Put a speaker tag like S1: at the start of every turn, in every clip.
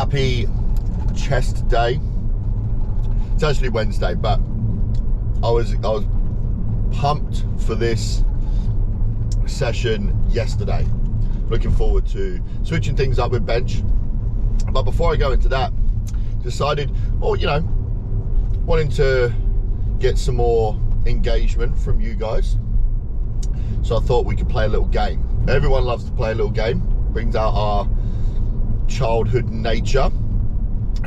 S1: Happy chest day. It's actually Wednesday, but I was pumped for this session yesterday. Looking forward to switching things up with bench. But before I go into that, decided, wanting to get some more engagement from you guys. So I thought we could play a little game. Everyone loves to play a little game. Brings out our childhood nature.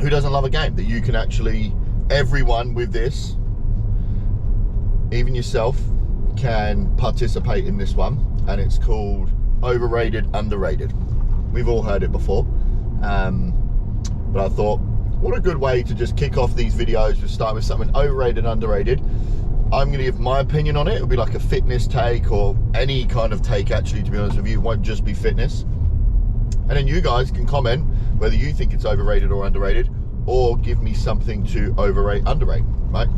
S1: Who doesn't love a game that you can actually, everyone with this, even yourself, can participate in this one. And it's called overrated, underrated. We've all heard it before. But I thought, what a good way to just kick off these videos. We'll start with something overrated, underrated. I'm going to give my opinion on it. It'll be like a fitness take, or any kind of take, actually, to be honest with you. It won't just be fitness. And then you guys can comment whether you think it's overrated or underrated, or give me something to overrate, underrate, right?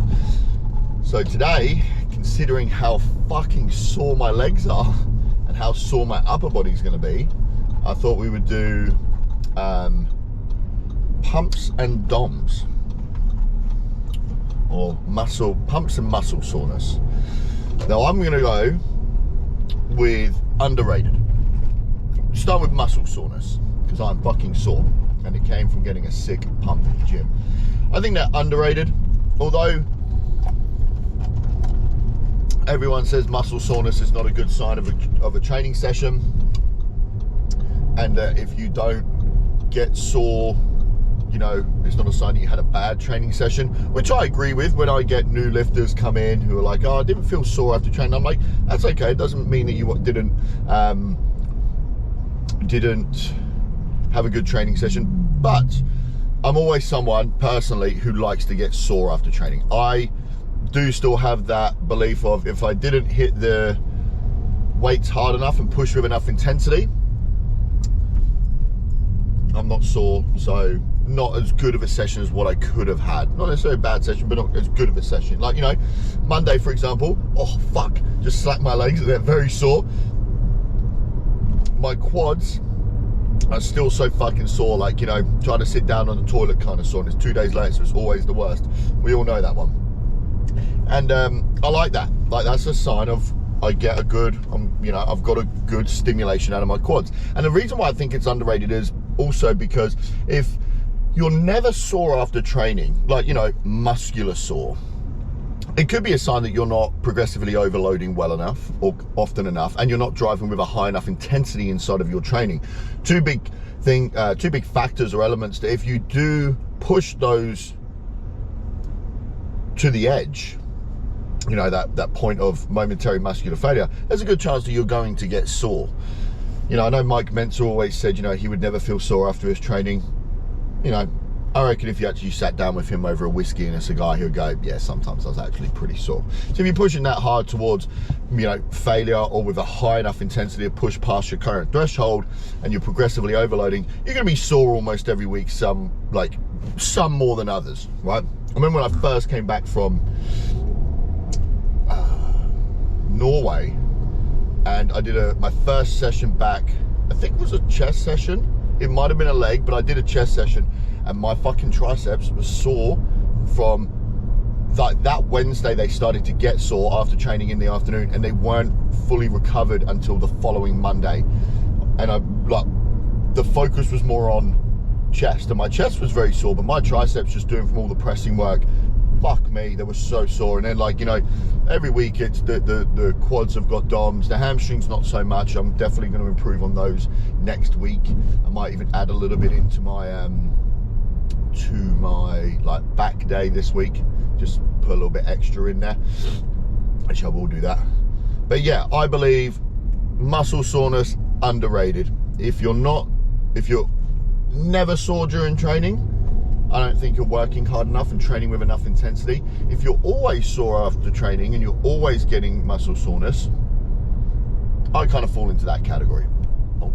S1: So today, considering how fucking sore my legs are and how sore my upper body's going to be, I thought we would do pumps and DOMs, or pumps and muscle soreness. Now I'm going to go with underrated. Start with muscle soreness, because I'm fucking sore and it came from getting a sick pump in the gym. I think they're underrated, although everyone says muscle soreness is not a good sign of a training session, and that if you don't get sore, it's not a sign that you had a bad training session, which I agree with. When I get new lifters come in who are like, oh, I didn't feel sore after training, I'm like, that's okay. It doesn't mean that you didn't have a good training session. But I'm always someone personally who likes to get sore after training. I do still have that belief of, if I didn't hit the weights hard enough and push with enough intensity, I'm not sore. So not as good of a session as what I could have had. Not necessarily a bad session, but not as good of a session. Like, Monday, for example, oh fuck, just slapped my legs, they're very sore. My quads are still so fucking sore, like, trying to sit down on the toilet kind of sore. And it's 2 days later, so it's always the worst. We all know that one. And I like that. Like, that's a sign of I get a good, I've got a good stimulation out of my quads. And the reason why I think it's underrated is also because if you're never sore after training, like, muscular sore, it could be a sign that you're not progressively overloading well enough or often enough, and you're not driving with a high enough intensity inside of your training. Two big factors or elements that if you do push those to the edge, that point of momentary muscular failure, there's a good chance that you're going to get sore. I know Mike Mentzer always said, he would never feel sore after his training. I reckon if you actually sat down with him over a whiskey and a cigar, he would go, yeah, sometimes I was actually pretty sore. So if you're pushing that hard towards, failure, or with a high enough intensity to push past your current threshold, and you're progressively overloading, you're going to be sore almost every week, some more than others, right? I remember when I first came back from Norway, and I did my first session back, I think it was a chest session. It might have been a leg, but I did a chest session, and my fucking triceps was sore from that Wednesday. They started to get sore after training in the afternoon, and they weren't fully recovered until the following Monday. And the focus was more on chest, and my chest was very sore, but my triceps, just doing from all the pressing work, fuck me, they were so sore. And then every week it's the quads have got DOMs, the hamstrings not so much. I'm definitely going to improve on those next week. I might even add a little bit into my back day this week, just put a little bit extra in there, which I will do that. But yeah, I believe muscle soreness, underrated. If you're never sore during training, I don't think you're working hard enough and training with enough intensity. If you're always sore after training and you're always getting muscle soreness, I kind of fall into that category. Oh,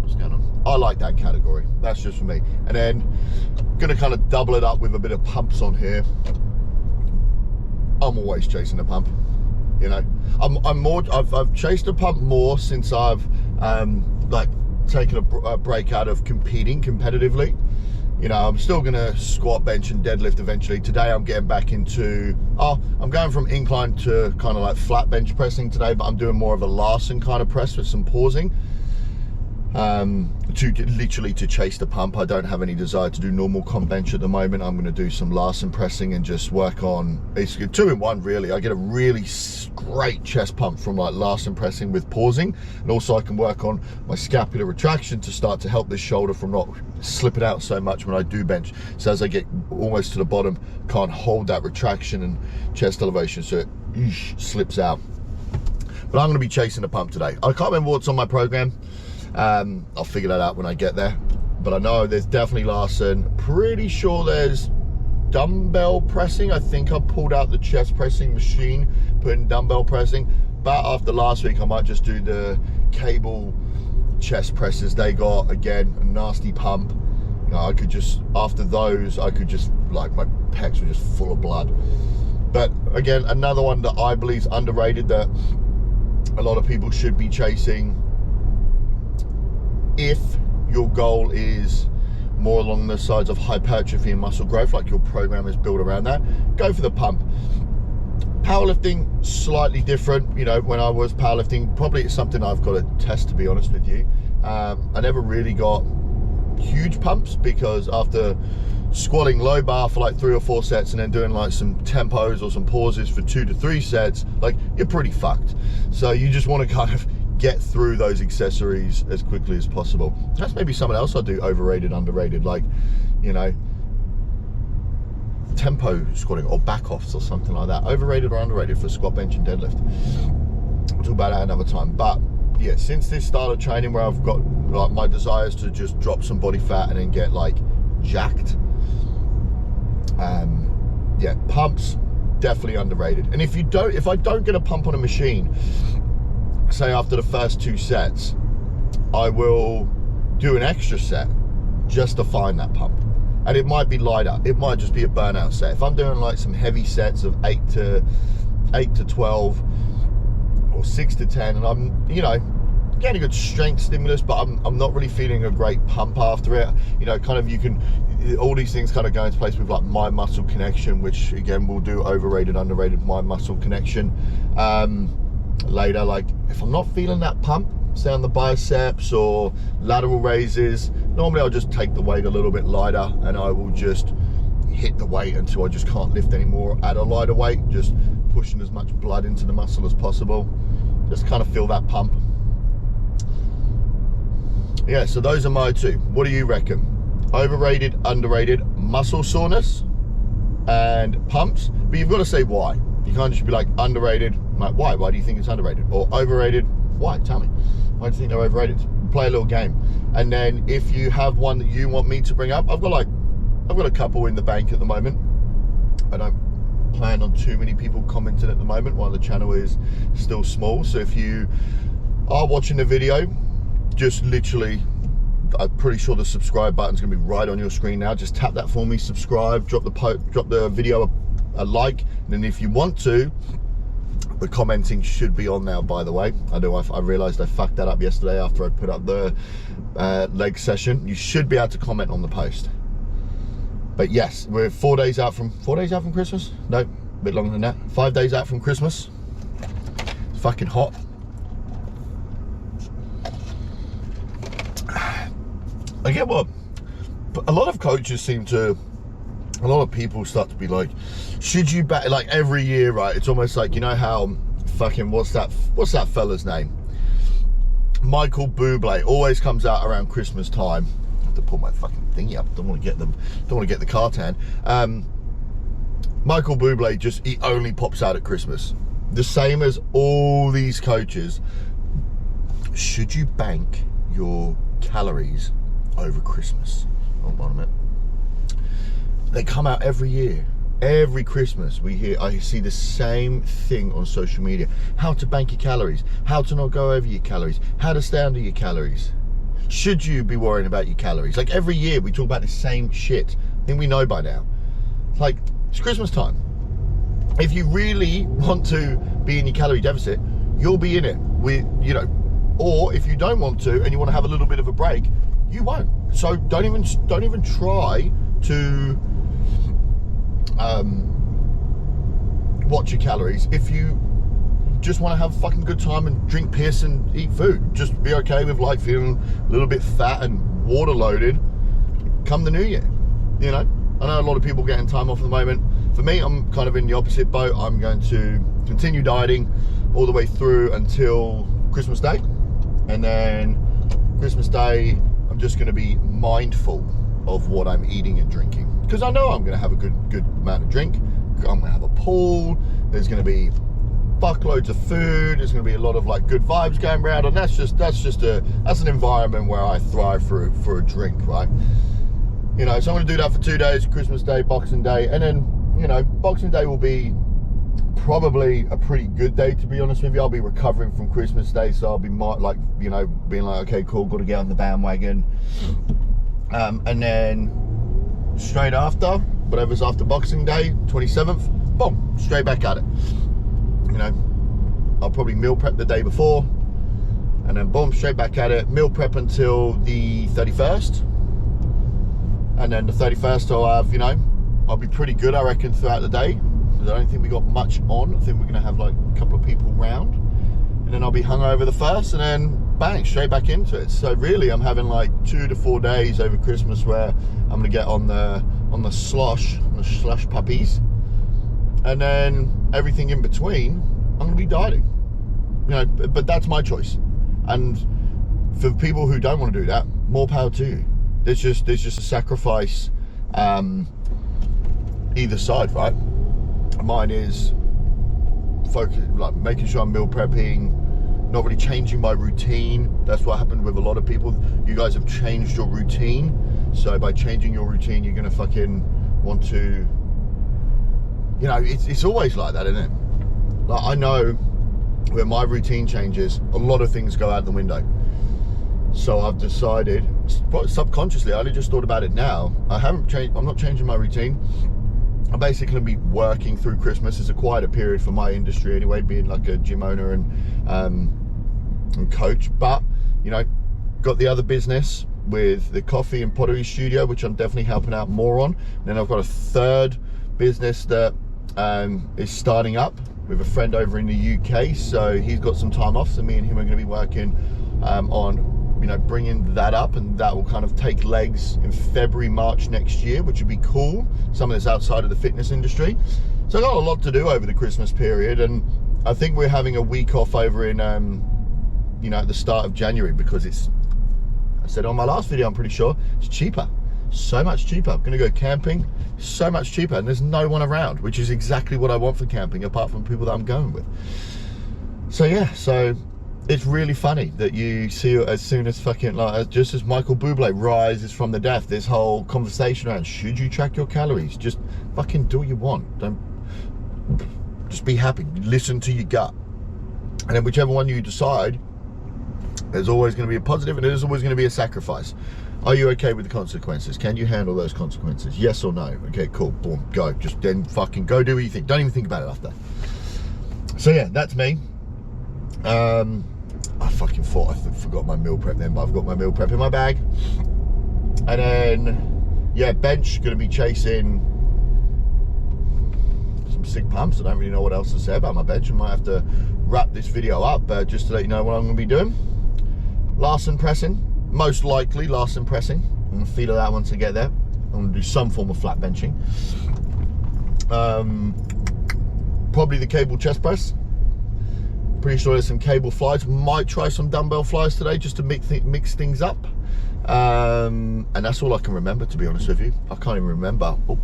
S1: what's going on? I like that category. That's just for me. And then I'm gonna kind of double it up with a bit of pumps on here. I'm always chasing a pump. I've chased a pump more since I've taking a break out of competing competitively. You know, I'm still gonna squat, bench and deadlift eventually. Today I'm getting back into, I'm going from incline to kind of like flat bench pressing today, but I'm doing more of a Larson kind of press with some pausing. Literally to chase the pump. I don't have any desire to do normal comp bench at the moment. I'm going to do some Larson pressing and just work on, it's 2-in-1 really. I get a really great chest pump from like Larson pressing with pausing, and also I can work on my scapular retraction to start to help this shoulder from not slipping out so much when I do bench. So as I get almost to the bottom, can't hold that retraction and chest elevation, so it slips out. But I'm going to be chasing the pump today. I can't remember what's on my program. I'll figure that out when I get there, but I know there's definitely Larson. Pretty sure there's dumbbell pressing. I think I pulled out the chest pressing machine, put in dumbbell pressing, but after last week I might just do the cable chest presses. They got, again, a nasty pump. You know, I could just, after those, I could just, like, my pecs were just full of blood. But again, another one that I believe is underrated, that a lot of people should be chasing if your goal is more along the sides of hypertrophy and muscle growth, like your program is built around that, go for the pump. Powerlifting, slightly different. You know, when I was powerlifting, probably it's something I've got to test, to be honest with you. I never really got huge pumps, because after squatting low bar for like 3 or 4 sets and then doing like some tempos or some pauses for 2 to 3 sets, like, you're pretty fucked. So you just want to kind of get through those accessories as quickly as possible. That's maybe something else I do, overrated, underrated, like, you know, tempo squatting or back offs or something like that. Overrated or underrated for squat, bench and deadlift. We'll talk about that another time. But yeah, since this style of training where I've got like my desires to just drop some body fat and then get like jacked, yeah, pumps definitely underrated. And if I don't get a pump on a machine, say after the first 2 sets, I will do an extra set just to find that pump. And it might be lighter, it might just be a burnout set. If I'm doing like some heavy sets of 8 to 12 or 6 to 10, and I'm, you know, getting a good strength stimulus, but I'm not really feeling a great pump after it, you know, kind of, you can, all these things kind of go into place with like mind muscle connection, which again we'll do overrated, underrated mind muscle connection later. Like, if I'm not feeling that pump, say on the biceps or lateral raises, normally I'll just take the weight a little bit lighter and I will just hit the weight until I just can't lift anymore at a lighter weight, just pushing as much blood into the muscle as possible, just kind of feel that pump. Yeah, so those are my 2. What do you reckon? Overrated, underrated, muscle soreness and pumps? But you've got to say why. You can't just be like underrated, like, why do you think it's underrated? Or overrated, why? Tell me, why do you think they're overrated? Play a little game. And then if you have one that you want me to bring up, I've got a couple in the bank at the moment. I don't plan on too many people commenting at the moment while the channel is still small. So if you are watching the video, just literally, I'm pretty sure the subscribe button's gonna be right on your screen now. Just tap that for me, subscribe, drop the video a like, and then if you want to, the commenting should be on now, by the way. I realized I fucked that up yesterday after I put up the leg session. You should be able to comment on the post. But yes, we're 4 days out from Christmas. No, a bit longer than that. 5 days out from Christmas. It's fucking hot. I get what a lot of coaches seem to, a lot of people start to be like, should you back, like every year, right? It's almost like, you know how fucking, what's that fella's name? Michael Bublé always comes out around Christmas time. I have to pull my fucking thingy up. Don't want to get the car tan. Michael Bublé he only pops out at Christmas. The same as all these coaches. Should you bank your calories over Christmas? Hold on a minute. They come out every year. Every Christmas I see the same thing on social media. How to bank your calories, how to not go over your calories, how to stay under your calories. Should you be worrying about your calories? Like every year we talk about the same shit. I think we know by now. Like, it's Christmas time. If you really want to be in your calorie deficit, you'll be in it with, you know, Or if you don't want to and you want to have a little bit of a break, you won't. So don't even try to watch your calories. If you just want to have a fucking good time and drink piss and eat food, just be okay with like feeling a little bit fat and water loaded come the new year. You know, I know a lot of people getting time off at the moment. For me, I'm kind of in the opposite boat. I'm going to continue dieting all the way through until Christmas Day, and then Christmas Day I'm just going to be mindful of what I'm eating and drinking, because I know I'm going to have a good amount of drink. I'm going to have a pool. There's going to be fuckloads of food. There's going to be a lot of like good vibes going around, and that's an environment where I thrive for a drink, right? You know, so I'm going to do that for 2 days: Christmas Day, Boxing Day, and then, you know, Boxing Day will be probably a pretty good day, to be honest with you. I'll be recovering from Christmas Day, so I'll be more like, you know, being like, okay, cool, got to get on the bandwagon. And then straight after, whatever's after Boxing Day, 27th, boom, straight back at it. You know, I'll probably meal prep the day before, and then boom, straight back at it. Meal prep until the 31st, and then the 31st I'll have, you know, I'll be pretty good, I reckon, throughout the day. I don't think we got much on. I think we're gonna have like a couple of people round, and then I'll be hungover the first, and then bang, straight back into it. So really, I'm having like 2 to 4 days over Christmas where I'm gonna get on the slush puppies, and then everything in between, I'm gonna be dieting. You know, but that's my choice. And for people who don't want to do that, more power to you. There's just a sacrifice either side, right? Mine is focus, like making sure I'm meal prepping, not really changing my routine. That's what happened with a lot of people. You guys have changed your routine, so by changing your routine, you're gonna fucking want to, you know, it's always like that, isn't it? Like, I know when my routine changes, a lot of things go out the window. So I've decided, subconsciously, I only just thought about it now, I'm not changing my routine. I'm basically going to be working through Christmas. It's a quieter period for my industry anyway, being like a gym owner and coach. But, you know, got the other business with the coffee and pottery studio, which I'm definitely helping out more on. And then I've got a third business that is starting up with a friend over in the UK. So he's got some time off. So me and him are going to be working on, you know, bringing that up, and that will kind of take legs in February, March next year, which would be cool. Some of this outside of the fitness industry. So I got a lot to do over the Christmas period, and I think we're having a week off over in, you know, at the start of January, because it's, I said on my last video, I'm pretty sure, it's cheaper. So much cheaper. I'm gonna go camping, so much cheaper, and there's no one around, which is exactly what I want for camping, apart from people that I'm going with. So yeah, so it's really funny that you see it as soon as fucking, like, just as Michael Bublé rises from the death, this whole conversation around, should you track your calories? Just fucking do what you want. Don't, just be happy. Listen to your gut. And then whichever one you decide, there's always going to be a positive, and there's always going to be a sacrifice. Are you okay with the consequences? Can you handle those consequences? Yes or no? Okay, cool, boom, go. Just then fucking go do what you think. Don't even think about it after. So yeah, that's me. I fucking thought I forgot my meal prep then, but I've got my meal prep in my bag. And then, yeah, bench, gonna be chasing some sick pumps. I don't really know what else to say about my bench. I might have to wrap this video up, but just to let you know what I'm gonna be doing. Larsen pressing, most likely Larsen pressing. I'm gonna feel that once I get there. I'm gonna do some form of flat benching. Probably the cable chest press. Pretty sure there's some cable flies. Might try some dumbbell flies today just to mix things up. And that's all I can remember, to be honest with you. I can't even remember. Oh,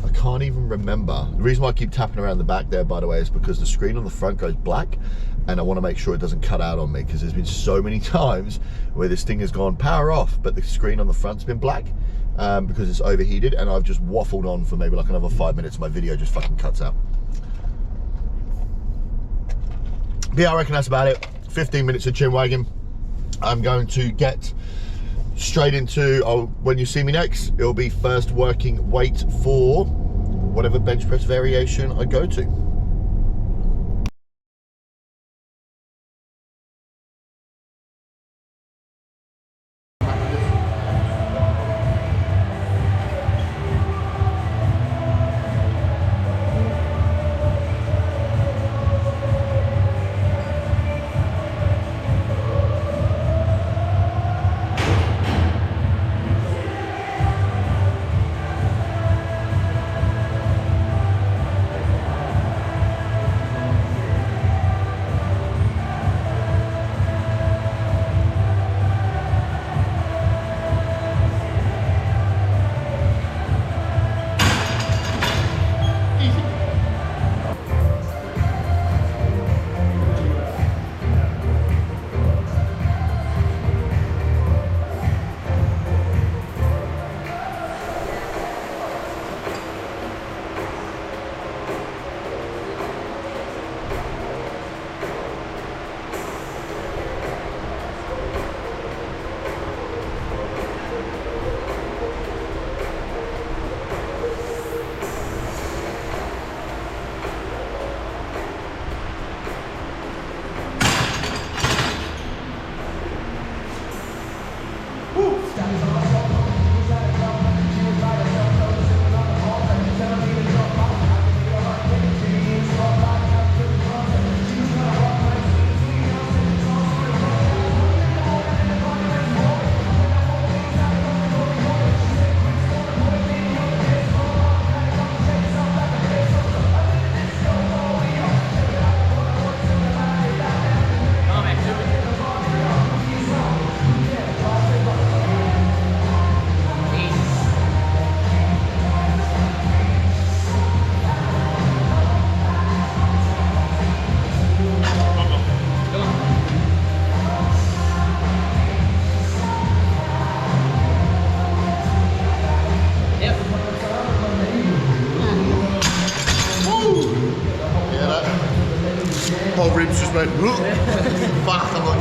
S1: I can't even remember. The reason why I keep tapping around the back there, by the way, is because the screen on the front goes black, and I want to make sure it doesn't cut out on me, because there's been so many times where this thing has gone power off, but the screen on the front's been black because it's overheated, and I've just waffled on for maybe like another 5 minutes. My video just fucking cuts out. But yeah, I reckon that's about it. 15 minutes of chin wagging. I'm going to get straight into, when you see me next, it'll be first working weight for whatever bench press variation I go to.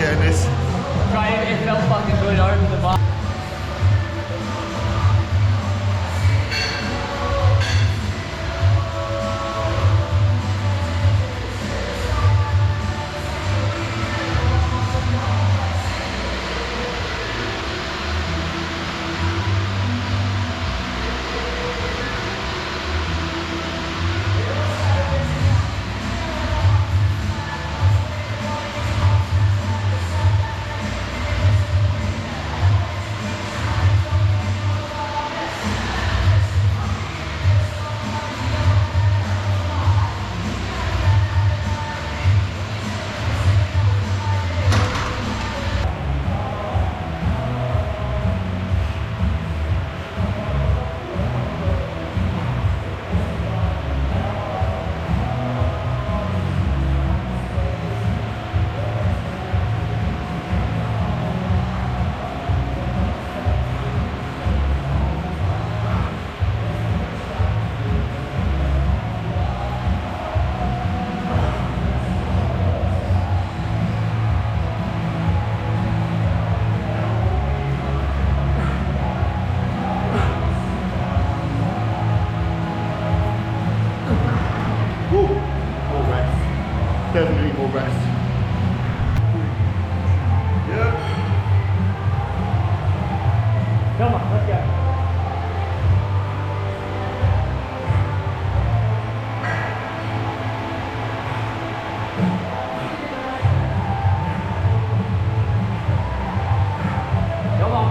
S1: getting this.
S2: Try it, it felt fucking good over the bar.
S1: Definitely more rest. Yeah.
S2: Come on, let's go. Come on.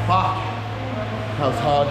S1: Fuck. That was hard.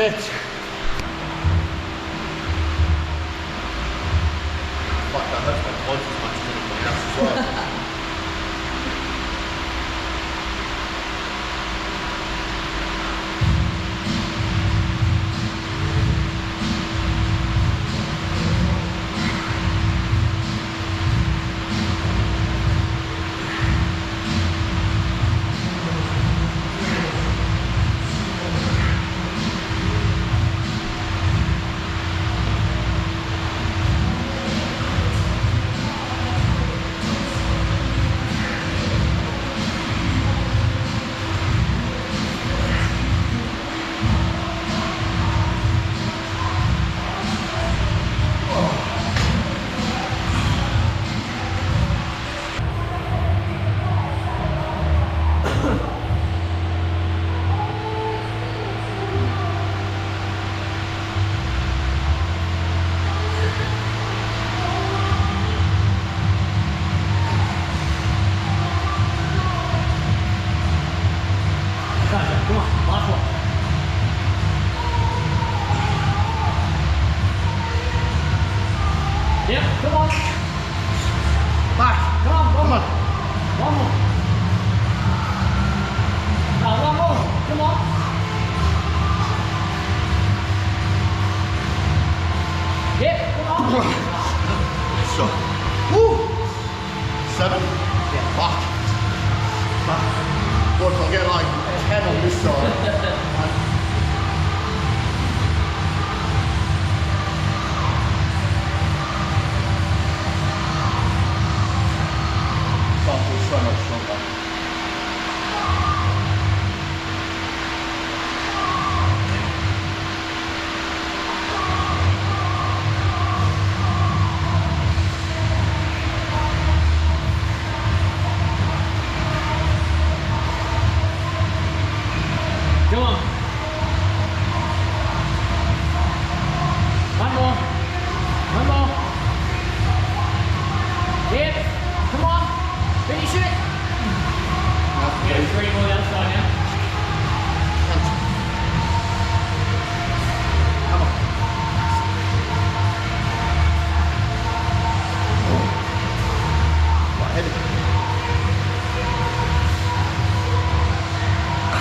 S1: it. Fuck, that hurts my quads as much as anything else as well.
S2: Come on, last one. Yep, come on.
S1: Back.
S2: Come on,
S1: Come on.
S2: One more. Now, one more. Come on. Yep, come on.
S1: So, woo. 7.
S2: Yeah.
S1: Fuck. What if I get like 10 on this side? That feels so much stronger.
S2: Come on. One more. One more. Yep. Come on. Finish it. Yeah, 3 more the other side now.
S1: Come on. Right, heavy.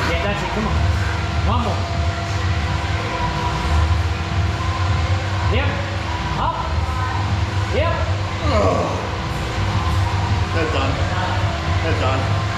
S2: Yeah, that's it. Come on. One more. Yep. Up. Yep.
S1: They're done. They're done.